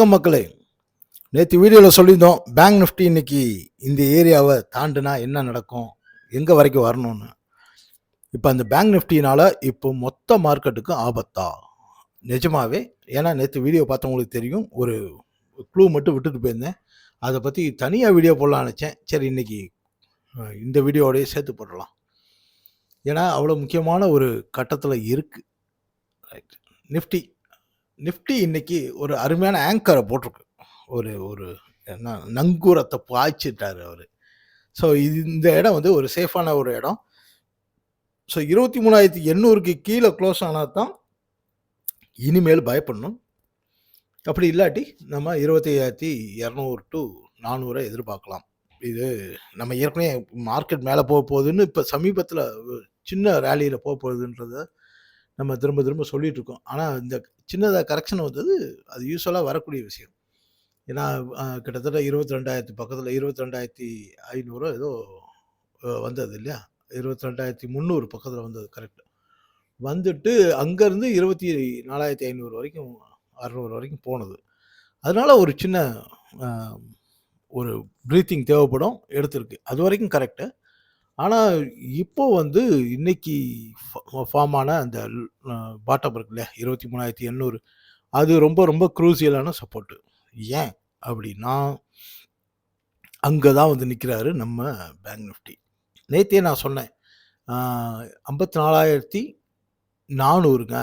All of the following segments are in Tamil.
வணக்கம் மக்களே. நேற்று வீடியோவில் சொல்லியிருந்தோம் பேங்க் நிஃப்டி இன்னைக்கு இந்த ஏரியாவை தாண்டுனா என்ன நடக்கும், எங்கே வரைக்கும் வரணும்னு. இப்போ அந்த பேங்க் நிஃப்டினால இப்போ மொத்த மார்க்கெட்டுக்கும் ஆபத்தா? நிஜமாவே. ஏன்னா நேற்று வீடியோ பார்த்தவங்களுக்கு தெரியும், ஒரு க்ளூ மட்டும் விட்டுட்டு போயிருந்தேன். அதை பற்றி தனியாக வீடியோ போடலான்னு நினச்சேன். சரி, இன்னைக்கு இந்த வீடியோவோடய சேர்த்து போடலாம். ஏன்னா அவ்வளோ முக்கியமான ஒரு கட்டத்தில் இருக்குது. ரைட். நிஃப்டி இன்னைக்கு ஒரு அருமையான ஆங்கரை போட்டிருக்கு. ஒரு ஒரு என்ன நங்கூரத்தை பாய்ச்சிட்டார் அவர். ஸோ இந்த இடம் வந்து ஒரு சேஃபான ஒரு இடம். ஸோ 23,800க்கு கீழே க்ளோஸ் ஆனால் தான் இனிமேல் பயப்படணும். அப்படி இல்லாட்டி நம்ம 25,200 to 400 எதிர்பார்க்கலாம். இது நம்ம ஏற்கனவே மார்க்கெட் மேலே போக போகுதுன்னு இப்போ சமீபத்தில் சின்ன ரேலியில் போக போகுதுன்றத நம்ம திரும்ப திரும்ப சொல்லிட்டு இருக்கோம். ஆனால் இந்த சின்னதாக கரெக்ஷன் வந்தது அது யூஸ்வலாக வரக்கூடிய விஷயம். ஏன்னா கிட்டத்தட்ட 22,000 பக்கத்தில் 22,500 ஏதோ வந்தது இல்லையா, 22,300 பக்கத்தில் வந்தது. கரெக்ட். வந்துட்டு அங்கேருந்து 24,500 வரைக்கும் 600 வரைக்கும் போனது. அதனால ஒரு சின்ன ஒரு ப்ரீத்திங் தேவைப்படும், எடுத்திருக்கு. அது வரைக்கும் கரெக்டு. ஆனால் இப்போ வந்து இன்னைக்கு ஃபார்ம் ஆன அந்த பாட்டம் இருக்கு இல்லையா, 23,800, அது ரொம்ப ரொம்ப க்ரூசியலான சப்போர்ட்டு. ஏன் அப்படின்னா அங்கே தான் வந்து நிற்கிறாரு நம்ம பேங்க் நிஃப்டி. நேற்றே நான் சொன்னேன் 54,400ங்க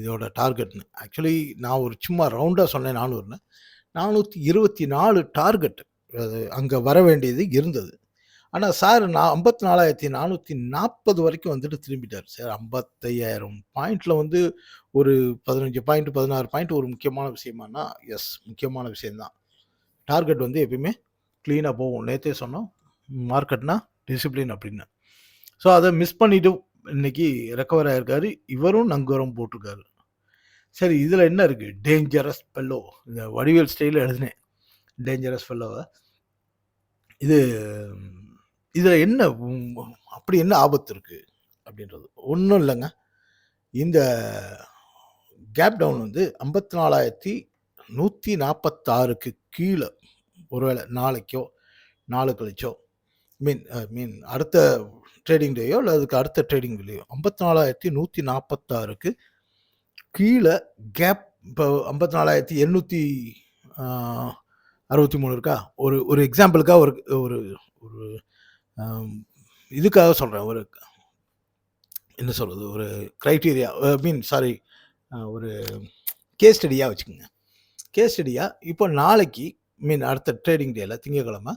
இதோட டார்கெட்னு. ஆக்சுவலி நான் ஒரு சும்மா ரவுண்டாக சொன்னேன் 400ன்னு. 424 டார்கெட் அது அங்கே வர வேண்டியது இருந்தது. ஆனால் சார் நான் 54,440 வரைக்கும் வந்துட்டு திரும்பிட்டார் சார். 55,000 பாயிண்டில் வந்து ஒரு 15 பாயிண்ட் 16 பாயிண்ட் ஒரு முக்கியமான விஷயமானா, எஸ், முக்கியமான விஷயந்தான். டார்கெட் வந்து எப்பயுமே க்ளீனாக போகும். நேற்றே சொன்னோம் மார்க்கெட்னா டிசிப்ளின் அப்படின்னு. ஸோ அதை மிஸ் பண்ணிவிட்டு இன்னைக்கு ரெக்கவர் ஆகிருக்காரு. இவரும் நங்கூரம் போட்டிருக்காரு. சரி, இதில் என்ன இருக்குது? Dangerous fellow. இந்த வடிவேல் ஸ்டைலில் எழுதினேன் டேஞ்சரஸ் ஃபெல்லோவை. இதில் என்ன அப்படி என்ன ஆபத்து இருக்குது அப்படின்றது ஒன்றும் இல்லைங்க. இந்த கேப் டவுன் வந்து 54,146க்கு கீழே ஒருவேளை நாளைக்கோ நாளை கழிச்சோ மீன் அடுத்த ட்ரேடிங் டேயோ இல்லை அதுக்கு அடுத்த ட்ரேடிங் டேயோ 54,146க்கு கீழே கேப். இப்போ 54,863 இருக்கா. ஒரு எக்ஸாம்பிளுக்காக ஒரு ஒரு இதுக்காக சொல்கிறேன். ஒரு என்ன சொல்கிறது, ஒரு க்ரைட்டீரியா ஒரு கேஸ் ஸ்டடியாக வச்சுக்கோங்க. கேஸ் ஸ்டடியாக இப்போ நாளைக்கு அடுத்த ட்ரேடிங் டேயில் திங்கக்கிழமை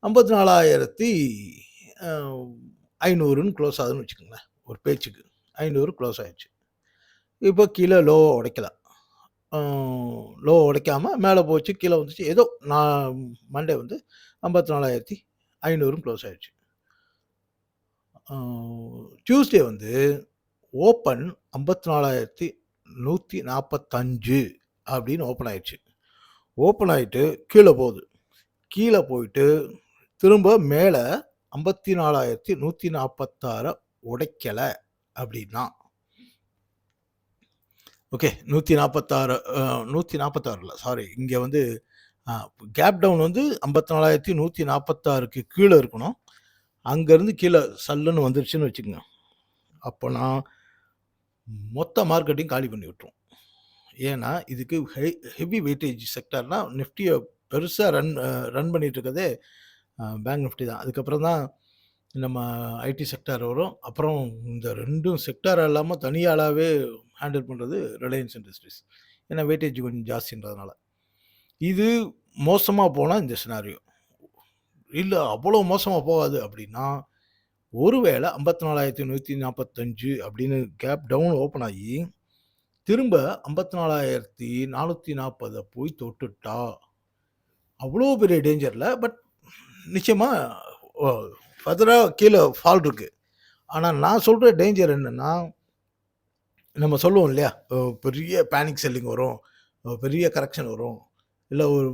54,500ன்னு க்ளோஸ் ஆகுதுன்னு வச்சுக்கோங்களேன். ஒரு பேச்சுக்கு 500 க்ளோஸ் ஆகிடுச்சு. இப்போ கீழே லோ உடைக்கலாம். லோ உடைக்காமல் மேலே போச்சு, கீழே வந்துச்சு. ஏதோ நான் மண்டே வந்து 54,500 க்ளோஸ் ஆகிடுச்சு. டியூஸ்டே வந்து ஓப்பன் 54,145 அப்படின்னு ஓப்பன் ஆயிடுச்சு. ஓப்பன் ஆகிட்டு கீழே போயிட்டு திரும்ப மேலே 54,146 உடைக்கலை அப்படின்னா, ஓகே, 146 இல்லை, சாரி, இங்கே வந்து கேப் டவுன் வந்து 54,146க்கு கீழே இருக்கணும். அங்கேருந்து கீழே சல்லுன்னு வந்துருச்சுன்னு வச்சுக்கோங்க. அப்போ நான் மொத்த மார்க்கெட்டையும் காலி பண்ணி விட்டுரும். ஏன்னா இதுக்கு ஹெவி வெயிட்டேஜ் செக்டர்னால் நிஃப்டியை பெருசாக ரன் பண்ணிகிட்டு இருக்கதே பேங்க் நிஃப்டி தான். அதுக்கப்புறம் தான் நம்ம ஐடி செக்டார் வரும். அப்புறம் இந்த ரெண்டும் செக்டார் இல்லாமல் தனியாளாகவே ஹேண்டில் பண்ணுறது ரிலையன்ஸ் இண்டஸ்ட்ரீஸ். ஏன்னா வெயிட்டேஜ் கொஞ்சம் ஜாஸ்தின்றதுனால. இது மோசமாக போனால் இந்த சினாரியோ இல்லை, அவ்வளோ மோசமாக போகாது அப்படின்னா, ஒருவேளை 54,145 அப்படின்னு கேப் டவுன் ஓப்பன் ஆகி திரும்ப 54,440 போய் தொட்டுட்டா அவ்வளோ பெரிய டேஞ்சரில். பட் நிச்சயமாக ஃபர்தராக கீழே ஃபால் இருக்குது. ஆனால் நான் சொல்கிற டேஞ்சர் என்னென்னா, நம்ம சொல்லுவோம் இல்லையா, பெரிய பேனிக் செல்லிங் வரும், பெரிய கரெக்ஷன் வரும், இல்லை ஒரு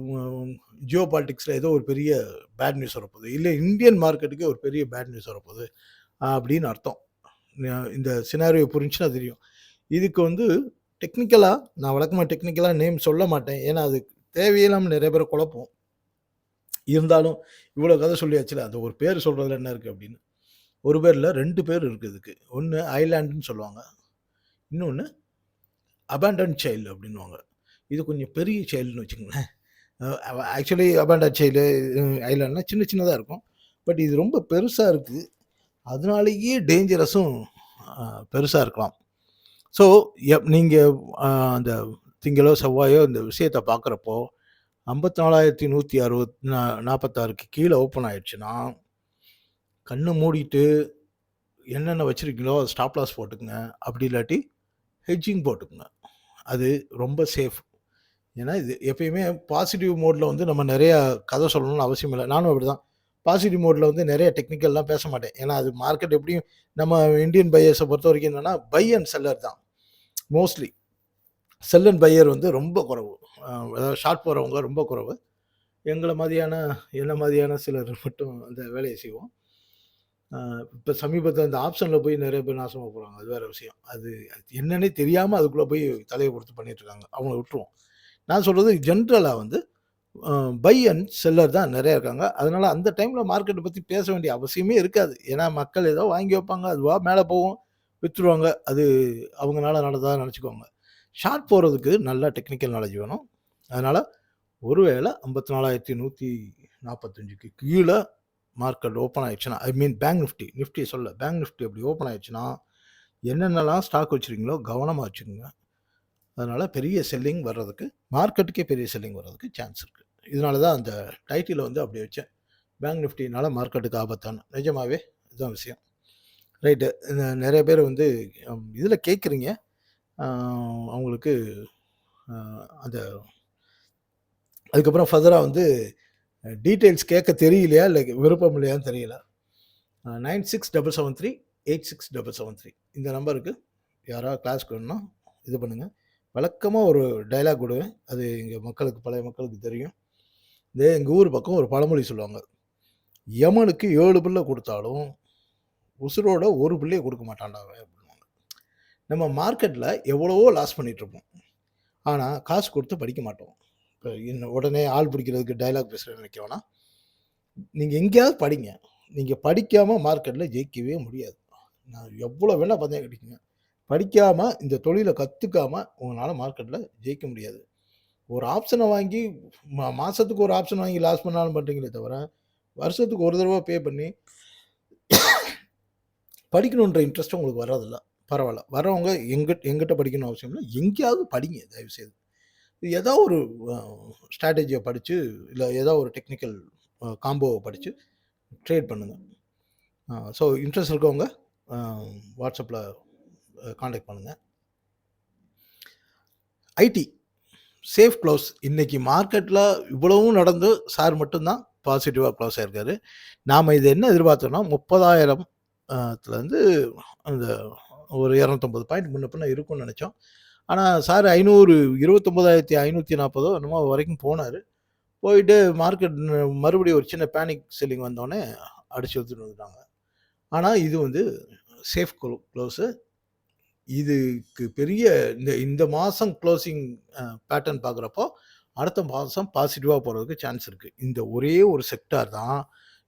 ஜியோ பாலிட்டிக்ஸில் ஏதோ ஒரு பெரிய பேட் நியூஸ் வரப்போகுது, இல்லை இந்தியன் மார்க்கெட்டுக்கு ஒரு பெரிய பேட் நியூஸ் வரப்போகுது அப்படின்னு அர்த்தம். இந்த சினாரியோ புரிஞ்சுன்னா தெரியும். இதுக்கு வந்து டெக்னிக்கலா நான் வழக்கமா டெக்னிக்கலா நேம் சொல்ல மாட்டேன். ஏன்னா, அது தேவையில்லாம நெறைய பேர குழப்பும். இருந்தாலும் இவ்வளோ கதை சொல்லியாச்சுல, அந்த ஒரு பேர் சொல்றதுல என்ன இருக்கு அப்படின்னு. ஒரு பேர் இல்ல 2 பேர் இருக்கு இதுக்கு. ஒண்ணு ஐலேண்ட்ன்னு சொல்லுவாங்க. இன்னொன்னு அபாண்டன் சைல்டு அப்படின்னுவாங்க. இது கொஞ்சம் பெரிய சைல்டுன்னு வச்சுக்கங்களேன். ஆக்சுவலி அபாண்டன் சைல்டு ஐலேண்ட்னா சின்ன சின்னதா இருக்கும். பட் இது ரொம்ப பெருசா இருக்கு. அதனாலேயே டேஞ்சரஸும் பெருசா இருக்கலாம். ஸோ நீங்க அந்த திங்களோ, செவ்வாயோ இந்த விஷயத்த பார்க்குறப்போ 54,146க்கு கீழ ஓப்பன் ஆயிடுச்சுன்னா, கண்ண மூடிட்டு என்னென்ன வச்சிருக்கீங்களோ ஸ்டாப் லாஸ் போட்டுக்கங்க. அப்படி இல்லாட்டி ஹெட்ஜிங் போட்டுக்கங்க. அது ரொம்ப சேஃப். ஏன்னா, இது எப்பயுமே பாசிட்டிவ் மோட்ல வந்து நம்ம நெறைய கதை சொல்லணும்னு அவசியம் இல்ல. நானும் அப்படிதான். பாசிட்டிவ் மோட்ல வந்து நெறைய டெக்னிக்கல்லாம் பேச மாட்டேன். ஏன்னா, அது மார்க்கெட் எப்படியும் நம்ம இந்தியன் பையர்ஸ பொறுத்தவரைக்கும் என்னன்னா, பை அண்ட் செல்லர் தான். மோஸ்ட்லி. செல் அண்ட் பையர் வந்து ரொம்ப குறைவு. அதாவது ஷார்ட் போறவங்க ரொம்ப குறைவு. என்ன மாதிரியான சிலர் மட்டும் அந்த வேலைய செய்வோம். இப்ப சமீபத்தில இந்த ஆப்ஷன்ல போய் நெறைய பேர் நாசமா போறாங்க. அது வேற விஷயம். அது என்னன்னே தெரியாம அதுக்குள்ள போய் தலைய குடுத்து பண்ணிட்டு இருக்காங்க. அவங்கள விட்டுருவோம். நான் சொல்றது ஜென்ரலா வந்து அ பை அண்ட் செல்லர் தான் நெறைய இருக்காங்க. அதனால அந்த டைம்ல மார்க்கெட்ட பத்தி பேச வேண்டிய அவசியமே இருக்காது. ஏன்னா மக்கள் ஏதோ வாங்கி வைப்பாங்க. அதுவா மேல போகும். வித்துருவாங்க. அது அவங்கனால நடந்ததா நெனச்சுக்குவாங்க. ஷார்ட் போறதுக்கு நல்ல டெக்னிக்கல் நாலேட்ஜ் வேணும். அதனால ஒருவேள 54,145க்கு கீழ மார்க்கெட் ஓப்பன் ஆயிடுச்சுன்னா, ஐ மீன் பேங்க் நிஃப்டி சொல்லல. பேங்க் நிஃப்டி அப்படி ஓப்பன் ஆயிடுச்சுன்னா, என்னென்னலாம் ஸ்டாக் வச்சிருக்கீங்களோ கவனமா வச்சுக்கங்க. அதனால பெரிய செல்லிங் வர்றதுக்கு, மார்க்கெட்டுக்கே பெரிய செல்லிங் வர்றதுக்கு சான்ஸ் இருக்கு. இதனால தான் அந்த டைட்டில வந்து அப்படி வச்சேன். பேங்க் நிஃப்டினால மார்க்கெட்டுக்கு ஆபத்தான்னு. நிஜமாவே இதுதான் விஷயம். ரைட்டு. நெறைய பேர் வந்து இதில கேட்குறீங்க. அ அவங்களுக்கு அ அந்த அதுக்கப்புறம் ஃபர்தரா வந்து டீட்டெயில்ஸ் கேட்க தெரியலையா? இல்ல விருப்பம் இல்லையான்னு தெரியல. 9677386773 இந்த நம்பருக்கு யாராவது கிளாஸ்க்கு வேணும்னா இது பண்ணுங்க. வழக்கமா ஒரு டயலாக் விடுவேன். அது எங்க மக்களுக்கு பழைய மக்களுக்கு தெரியும். எங்க ஊர் பக்கம் ஒரு பழமொழி சொல்லுவாங்க. "எமனுக்கு 7 பிள்ளை குடுத்தாலும், உசுரோட ஒரு பிள்ளைய குடுக்க மாட்டான்டா அவன்" அப்படின்னுவாங்க. நம்ம மார்க்கெட்ல எவ்வளவோ லாஸ் பண்ணிட்டு இருப்போம். ஆனா, காசு குடுத்து படிக்க மாட்டோம். இப்ப உடனே ஆள் பிடிக்கிறதுக்கு டயலாக் பேசுறேன்னு நினைக்க வேணாம். நீங்க எங்கேயாவது படிங்க. நீங்க படிக்காம மார்க்கெட்ல ஜெயிக்கவே முடியாது. நான் எவ்வளோ வேணா பந்தயம் கட்டிக்கங்க. படிக்காம இந்த தொழில கத்துக்காம உங்களால மார்க்கெட்ல ஜெயிக்க முடியாது. ஒரு ஆப்ஷன வாங்கி மாசத்துக்கு ஒரு ஆப்ஷன் வாங்கி லாஸ் பண்ணாலும் பண்றீங்களே தவிர, வருஷத்துக்கு ஒரு தடவ பே பண்ணி படிக்கணுன்ற இன்ட்ரெஸ்ட் உங்களுக்கு வர்றதில்ல. பரவால்ல. வரவங்க என்கிட்ட படிக்கணும்னு அவசியம் இல்ல. எங்கேயாவது படிங்க தயவுசெய்து. ஏதோ ஒரு அ ஸ்ட்ராட்டஜிய படிச்சு, இல்ல ஏதோ ஒரு டெக்னிக்கல் காம்போவ படிச்சு ட்ரேட் பண்ணுங்க. ஸோ இன்ட்ரெஸ்ட் இருக்கவங்க வாட்ஸ்அப்ல கான்டாக்ட் பண்ணுங்க. ID safe close. இன்னைக்கு மார்க்கெட்ல இவ்வளவும் நடந்து சார் மட்டும் தான் பாசிட்டிவா க்ளோஸ் ஆயிருக்காரு. நாம இது என்ன எதிர்பார்த்தோம்னா 30,000 த்துலருந்து அந்த ஒரு 250 பாயிண்ட் முன்ன பின்ன இருக்கும்னு நெனைச்சோம். ஆனா சார் 29,540 என்னமோ வரைக்கும் போனாரு. போயிட்டு மார்க்கெட் மறுபடியும் ஒரு சின்ன பேனிக் செல்லிங் வந்தோனே அடிச்சு எடுத்துட்டு வந்துட்டாங்க. ஆனா இது வந்து சேஃப் க்ளோஸு. இதுக்கு பெரிய இந்த மாசம் க்ளோசிங் பேட்டர்ன் பார்க்குறப்போ, அடுத்த மாசம் பாசிட்டிவா போறதுக்கு சான்ஸ் இருக்கு. இந்த ஒரே ஒரு செக்டார் தான்.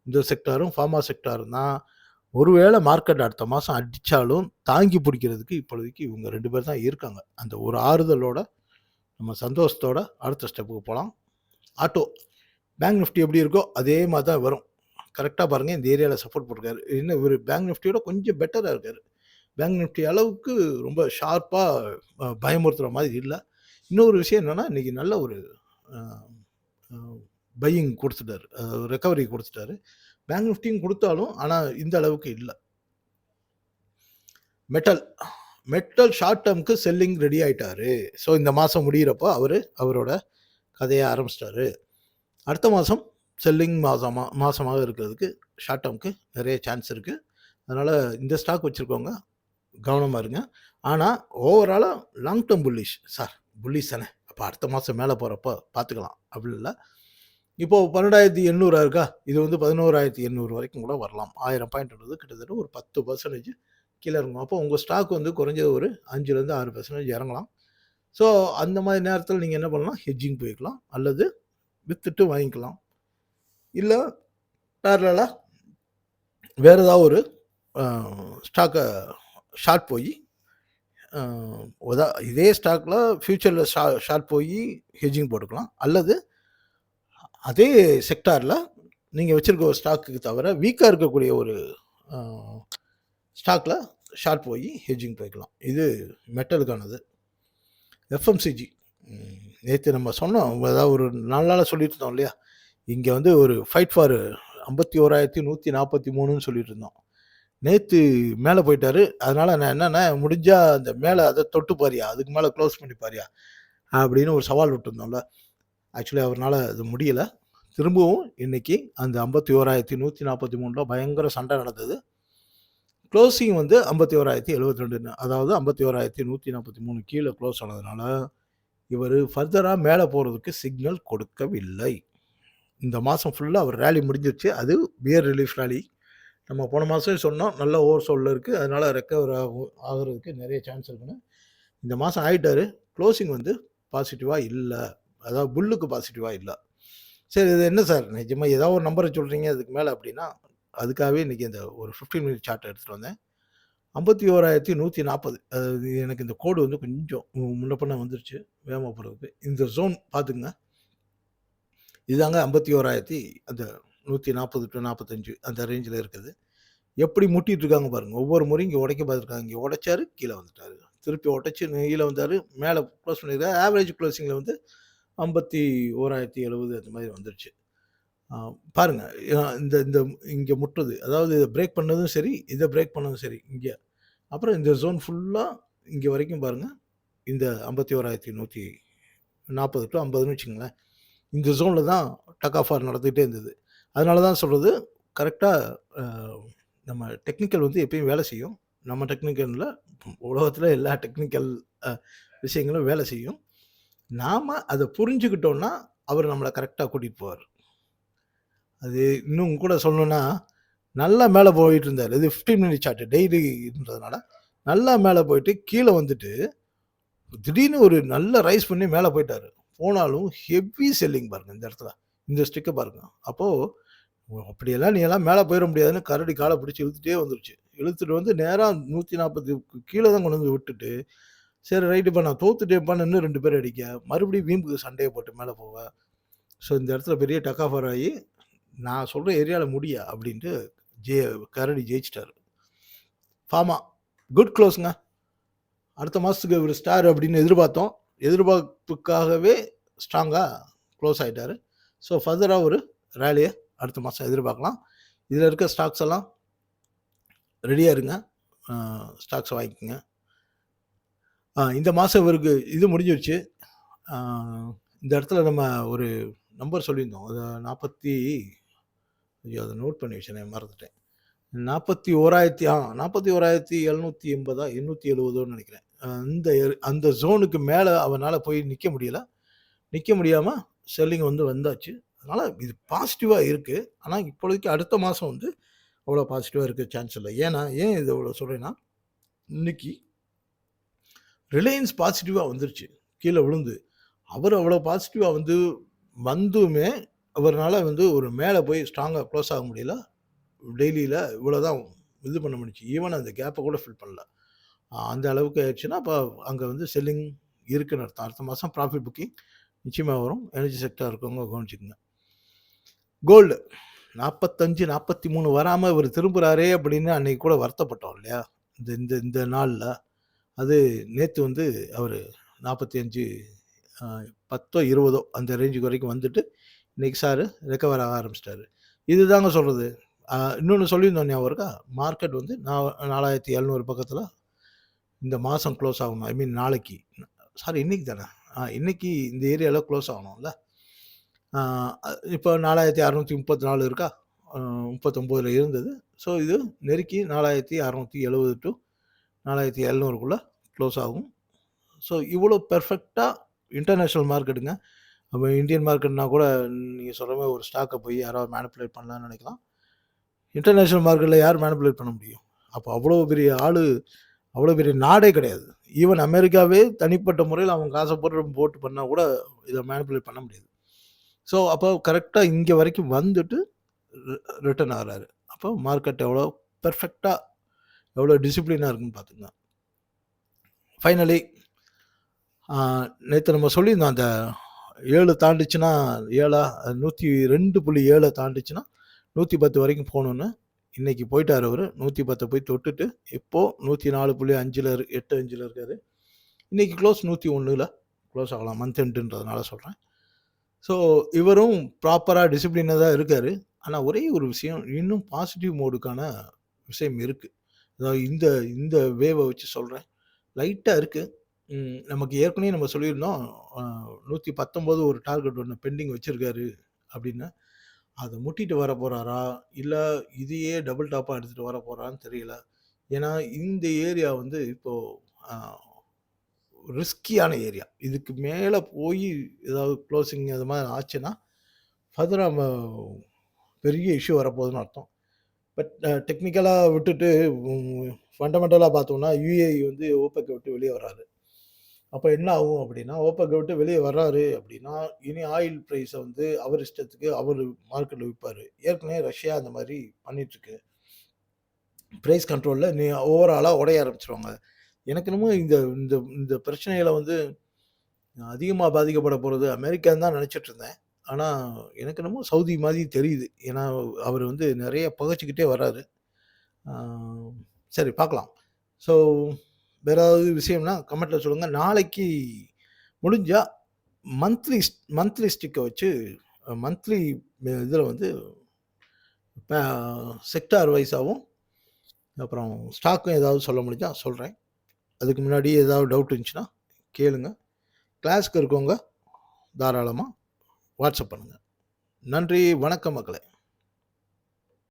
இந்த செக்டாரும் ஃபார்மா செக்டாரும் தான். ஒருவேள மார்க்கெட் அடுத்த மாசம் அடிச்சாலும், தாங்கி பிடிக்கிறதுக்கு இப்பொழுதைக்கு இவங்க 2 பேர் தான் இருக்காங்க. அந்த ஒரு ஆறுதலோட, நம்ம சந்தோஷத்தோட அடுத்த ஸ்டெப்புக்கு போலாம். ஆட்டோ, பேங்க் நிஃப்டி எப்படி இருக்கோ, அதே மாரி தான் வரும். கரெக்ட்டா பாருங்க இந்த ஏரியால சப்போர்ட் போட்டிருக்காரு. இன்னும் இவரு பேங்க் நிஃப்டியோட கொஞ்சம் பெட்டரா இருக்காரு. பேங்க் நிஃப்டி அளவுக்கு ரொம்ப ஷார்ப்பா பயமுறுத்துற மாதிரி இல்ல. இன்னொரு விஷயம் என்னன்னா, இன்னைக்கு நல்ல ஒரு அ அ பையிங் குடுத்துட்டாரு. ரெக்கவரி குடுத்துட்டாரு. பேங்க் நிஃப்டியும் குடுத்தாலும், ஆனா இந்த அளவுக்கு இல்ல. மெட்டல் மெட்டல் ஷார்ட் டெர்ம்க்கு செல்லிங் ரெடி ஆயிட்டாரு. ஸோ இந்த மாசம் முடியிறப்போ அவரோட கதைய ஆரம்பிச்சுட்டாரு. அடுத்த மாசம் செல்லிங் மாசமாக இருக்கிறதுக்கு ஷார்ட் டெர்ம்க்கு நெறைய சான்ஸ் இருக்கு. அதனால இந்த ஸ்டாக் வச்சிருக்கவங்க கவனமா இருங்க. ஆனா ஓவராலா லாங் டெர்ம் புல்லிஷ் தானே. அப்ப அடுத்த மாசம் மேல போறப்போ பார்த்துக்கலாம். அப்படி இல்ல. இப்போ 12,800 இருக்கா? இது வந்து 11,800 வரைக்கும் கூட வரலாம். 1000 பாயிண்ட்ன்றது கிட்டத்தட்ட ஒரு 10% கீழ இறங்கும். அப்போ உங்க ஸ்டாக் வந்து குறைஞ்சது ஒரு 5லேருந்து 6% இறங்கலாம். ஸோ அந்த மாதிரி நேரத்தில் நீங்கள் என்ன பண்ணலாம், ஹெட்ஜிங் போய்க்கலாம் அல்லது வித்துட்டு வாங்கிக்கலாம். இல்லை பேரலாக வேறு ஏதாவது ஒரு ஸ்டாக்கை ஷார்ட் போய் இதே ஸ்டாக்கில் ஃப்யூச்சரில் ஷார்ட் போய் ஹெட்ஜிங் போட்டுக்கலாம். அல்லது அதே செக்டாரில் நீங்கள் வச்சுருக்க ஒரு ஸ்டாக்குக்கு தவிர வீக்காக இருக்கக்கூடிய ஒரு ஸ்டாக்கில் ஷார்ட் போய் ஹெட்ஜிங் போய்க்கலாம். இது மெட்டலுக்கானது. எஃப்எம்சிஜி நேற்று நம்ம சொன்னோம், அதாவது ஒரு 4 நாளாக சொல்லிட்டு இருந்தோம் இல்லையா, இங்கே வந்து ஒரு ஃபைட் ஃபார் 51,143ன்னு சொல்லிட்டு இருந்தோம். நேற்று மேலே போயிட்டாரு. அதனால் நான் என்னென்னா, முடிஞ்சால் அந்த மேலே அதை தொட்டு பாரியா, அதுக்கு மேலே க்ளோஸ் பண்ணி பாரியா அப்படின்னு ஒரு சவால் விட்டுருந்தோம்ல. ஆக்சுவலி அவரால் அது முடியலை. திரும்பவும் இன்றைக்கி அந்த 51,143 பயங்கர சண்டை நடந்தது. க்ளோசிங் வந்து 51,072, அதாவது 51,143 கீழே க்ளோஸ் ஆனதுனால இவர் ஃபர்தராக மேலே போகிறதுக்கு சிக்னல் கொடுக்கவில்லை. இந்த மாதம் ஃபுல்லாக அவர் ரேலி முடிஞ்சிருச்சு. அது பியர் ரிலீஃப் ரேலி. நம்ம போன மாதம் சொன்னோம் நல்ல ஓவர் சோல்ல இருக்குது, அதனால் ரெக்கவர் ஆகிறதுக்கு நிறைய சான்ஸ் இருக்குன்னு. இந்த மாதம் ஆகிட்டார். க்ளோசிங் வந்து பாசிட்டிவாக இல்லை, அதாவது புல்லுக்கு பாசிட்டிவாக இல்லை. சரி, இது என்ன சார் நிஜமாக ஏதாவது ஒரு நம்பரை சொல்கிறீங்க அதுக்கு மேலே அப்படின்னா, அதுக்காகவே இன்றைக்கி இந்த ஒரு 15 மினிட் சார்ட் எடுத்துகிட்டு வந்தேன். 51,140. அது எனக்கு இந்த கோடு வந்து கொஞ்சம் முன்ன பண்ண வந்துருச்சு வேகமாக போகிறதுக்கு. இந்த ஜோன் பார்த்துங்க, இதுதாங்க 51,140 to 45 அந்த ரேஞ்சில் இருக்குது. எப்படி முட்டிகிட்டு இருக்காங்க பாருங்கள். ஒவ்வொரு முறையும் இங்கே உடைக்க பார்த்துருக்காங்க. இங்கே உடைச்சாரு, கீழே வந்துட்டார், திருப்பி உடைச்சி கீழே வந்தார், மேலே க்ளோஸ் பண்ணியிருக்காரு. ஆவரேஜ் க்ளோசிங்கில் வந்து 51,070 அந்த மாதிரி வந்துருச்சு. பாருங்கள், இந்த இந்த இங்கே முட்டுறது, அதாவது இதை பிரேக் பண்ணதும் சரி, இதை பிரேக் பண்ணதும் சரி இங்கே. அப்புறம் இந்த ஜோன் ஃபுல்லாக இங்கே வரைக்கும் பாருங்கள். இந்த 51,140 to 50ன்னு வச்சுங்களேன். இந்த ஜோனில் தான் டக் ஆஃப் ஆர் நடந்துகிட்டே இருந்தது. அதனால தான் சொல்கிறது, கரெக்டாக நம்ம டெக்னிக்கல் வந்து எப்பயும் வேலை செய்யும். நம்ம டெக்னிக்கலில் உலகத்தில் எல்லா டெக்னிக்கல் விஷயங்களும் வேலை செய்யும். நாம் அதை புரிஞ்சுக்கிட்டோன்னா அவர் நம்மளை கரெக்டாக கூட்டிகிட்டு போவார். அது இன்னும் கூட சொல்லணுன்னா, நல்லா மேலே போயிட்டு இருந்தார். இது 15 மினிட் சார்ட் டெய்லின்றதுனால நல்லா மேலே போயிட்டு கீழே வந்துட்டு திடீர்னு ஒரு நல்ல ரைஸ் பண்ணி மேலே போயிட்டார். போனாலும் ஹெவி செல்லிங் பாருங்கள் இந்த இடத்துல, இந்த ஸ்டிக்கை பாருங்கள். அப்போது அப்படியெல்லாம் நீ எல்லாம் மேலே போயிட முடியாதுன்னு கரடி காலை பிடிச்சி இழுத்துட்டே வந்துருச்சு. இழுத்துட்டு வந்து நேராக 140 கீழே தான் கொண்டு வந்து விட்டுட்டு, சரி ரைட்டுப்பா நான் தோத்துட்டேப்பான்னு இன்னும் 2 பேர் அடிக்க, மறுபடியும் வீம்புக்கு சண்டையை போட்டு மேலே போவேன். ஸோ இந்த இடத்துல பெரிய டக் ஆஃபர் ஆகி நான் சொல்கிற ஏரியாவில் முடியா அப்படின்ட்டு கரடி ஜெயிச்சிட்டாரு. Pharma good க்ளோஸுங்க. அடுத்த மாதத்துக்கு ஒரு ஸ்டார் அப்படின்னு எதிர்பார்த்தோம். எதிர்பார்ப்புக்காகவே ஸ்ட்ராங்காக க்ளோஸ் ஆகிட்டார். ஸோ ஃபர்தராக ஒரு ரேலியை அடுத்த மாதம் எதிர்பார்க்கலாம். இதில் இருக்க ஸ்டாக்ஸ் எல்லாம் ரெடியாக இருங்க, ஸ்டாக்ஸை வாங்கிக்கோங்க. இந்த மாதம் இவருக்கு இது முடிஞ்சிருச்சு. இந்த இடத்துல நம்ம ஒரு நம்பர் சொல்லியிருந்தோம். அது 40, அதை நோட் பண்ணி வச்சேன், மறந்துட்டேன். 41,780 870ன்னு நினைக்கிறேன். அந்த ஜோனுக்கு மேலே அவனால் போய் நிற்க முடியலை. நிற்க முடியாமல் செல்லிங் வந்து வந்தாச்சு. அதனால் இது பாசிட்டிவாக இருக்குது. ஆனால் இப்பொழுதைக்கு அடுத்த மாதம் வந்து அவ்வளோ பாசிட்டிவாக இருக்க சான்ஸ் இல்லை. ஏன் இது அவ்வளோ சொல்கிறேன்னா, இன்றைக்கி ரிலையன்ஸ் பாசிட்டிவாக வந்துருச்சு கீழே விழுந்து. அவர் அவ்வளோ பாசிட்டிவாக வந்துமே அவரால் வந்து ஒரு மேலே போய் ஸ்ட்ராங்காக க்ளோஸ் ஆக முடியல. டெய்லியில் இவ்வளோ தான் இது பண்ண முடிச்சு. ஈவன் அந்த கேப்பை கூட ஃபில் பண்ணல. அந்த அளவுக்கு ஆயிடுச்சுன்னா அப்போ அங்கே வந்து செல்லிங் இருக்குன்னு அர்த்தம். அடுத்த மாதம் ப்ராஃபிட் புக்கிங் நிச்சயமாக வரும். எனர்ஜி செக்டர் இருக்கவங்க கவனிச்சுக்கோங்க. கோல்டு 45, 43 வராமல் இவர் திரும்புகிறாரே அப்படின்னு அன்றைக்கி கூட வருத்தப்பட்டோம் இல்லையா, இந்த இந்த நாளில். அது நேற்று வந்து அவர் 45, 10, 20 அந்த ரேஞ்சுக்கு வரைக்கும் வந்துட்டு இன்றைக்கி சார் ரெக்கவர் ஆக ஆரம்பிச்சிட்டாரு. இது தாங்க சொல்கிறது. இன்னொன்று சொல்லியிருந்தோம் ஞாபகம் இருக்கா, மார்க்கெட் வந்து 4,700 பக்கத்தில் இந்த மாதம் க்ளோஸ் ஆகணும். ஐ மீன் நாளைக்கு, சாரி இன்றைக்கி தானே, இன்றைக்கி இந்த ஏரியாவில் க்ளோஸ் ஆகணும்ல. இப்போ 4,634 இருக்கா, 39 இருந்தது. ஸோ இது நெருக்கி 4,670 to 4,700க்குள்ளே க்ளோஸ் ஆகும். ஸோ இவ்வளோ பெர்ஃபெக்டாக இன்டர்நேஷ்னல் மார்க்கெட்டுங்க. அப்போ இந்தியன் மார்க்கெட்னா கூட நீங்கள் சொல்கிற மாதிரி ஒரு ஸ்டாக்கை போய் யாராவது மேனிப்புலேட் பண்ணலான்னு நினைக்கலாம். இன்டர்நேஷ்னல் மார்க்கெட்டில் யார் மேனிப்புலேட் பண்ண முடியும்? அப்போ அவ்வளோ பெரிய ஆள், அவ்வளோ பெரிய நாடே கிடையாது. ஈவன் அமெரிக்காவே தனிப்பட்ட முறையில அவன் காச போட்டு பண்ணா கூட இத மேனிபுலேட் பண்ண முடியாது. ஸோ, அப்போ கரெக்ட்டா இங்க வரைக்கும் வந்துட்டு ரி ரிட்டர்ன் ஆகுறாரு. அப்போ மார்க்கெட் எவ்வளோ பெர்ஃபெக்ட்டா எவ்வளோ டிசிப்ளினா இருக்குன்னு பார்த்துக்கங்க. ஃபைனலி ஆ நேத்து நம்ம சொல்லியிருந்தோம். அந்த 7 தாண்டுச்சுன்னா 7ஆ 102.7 தாண்டுச்சுன்னா 110 வரைக்கும் போணும்னு. இன்னைக்கு போயிட்டாரு அவரு. 110 போய் தொட்டுட்டு, இப்போ 104.5ல 85ல இருக்காரு. இன்னைக்கு க்ளோஸ் 101ல க்ளோஸ் ஆகலாம். மந்த் எண்டுன்றதுனால சொல்றேன். ஸோ, இவரும் ப்ராப்பரா டிசிப்ளினா தான் இருக்காரு. ஆனா ஒரே ஒரு விஷயம், இன்னும் பாசிட்டிவ் மோடுக்கான விஷயம் இருக்கு. அதாவது இந்த இந்த வேவ வச்சு சொல்றேன். லைட்டா இருக்கு. நமக்கு ஏற்கனவே நம்ம சொல்லியிருந்தோம். அ 119 ஒரு டார்கெட் ஒண்ணு பெண்டிங் வச்சிருக்காரு அப்படின்னு. அத முட்டிட்டு வரப்போறாரா? இல்ல இதையே டபுள் டாப்பா எடுத்துட்டு வரப்போறாரான்னு தெரியல. ஏன்னா இந்த ஏரியா வந்து இப்போ அ ரிஸ்கியான ஏரியா. இதுக்கு மேல போயி ஏதாவது குளோசிங் அது மாரி ஆச்சுன்னா, ஃபர்தரா பெரிய இஷ்யூ வரப்போகுதுன்னு அர்த்தம். பட் டெக்னிக்கலா விட்டுட்டு ஃபண்டமென்டலா பார்த்தோம்னா, யுஏஇ வந்து ஓபெக்க விட்டு வெளிய வராரு. அப்ப என்ன ஆகும் அப்படின்னா, ஓபெக்க விட்டு வெளிய வர்றாரு அப்படின்னா, இனி ஆயில் பிரைஸ வந்து அவர் இஷ்டத்துக்கு அவரு மார்க்கெட்ல விப்பாரு. ஏற்கனவே ரஷ்யா அந்த மாரி பண்ணிட்டுருக்கு. பிரைஸ் கண்ட்ரோல்ல ஓவராலா உடைய ஆரம்பிச்சுருவாங்க. எனக்கு என்னமோ இந்த இந்த இந்த பிரச்சனையில வந்து அதிகமா பாதிக்கப்பட போறது அமெரிக்கான்னு தான் நெனச்சுட்டு இருந்தேன். ஆனா, எனக்கு என்னமோ சவுதி மாரி தெரியுது. ஏன்னா, அவரு வந்து நெறைய புகைச்சுக்கிட்டே வர்றாரு. ஆ சரி பார்க்கலாம். ஸோ, வேற ஏதாவது விஷயம்னா கமெண்ட்ல சொல்லுங்க. நாளைக்கு முடிஞ்சா மந்த்லி ஸ்டிக்க வச்சு மந்த்லி இதில வந்து ப செக்டார் வைஸாவும் அப்புறம் ஸ்டாக்கும் ஏதாவது சொல்ல முடிஞ்சா சொல்றேன். அதுக்கு முன்னாடி ஏதாவது டவுட் இருந்துச்சுன்னா கேளுங்க. கிளாஸ்க்கு இருக்கவங்க தாராளமா வாட்ஸ்அப் பண்ணுங்க. நன்றி, வணக்கம் மக்களே!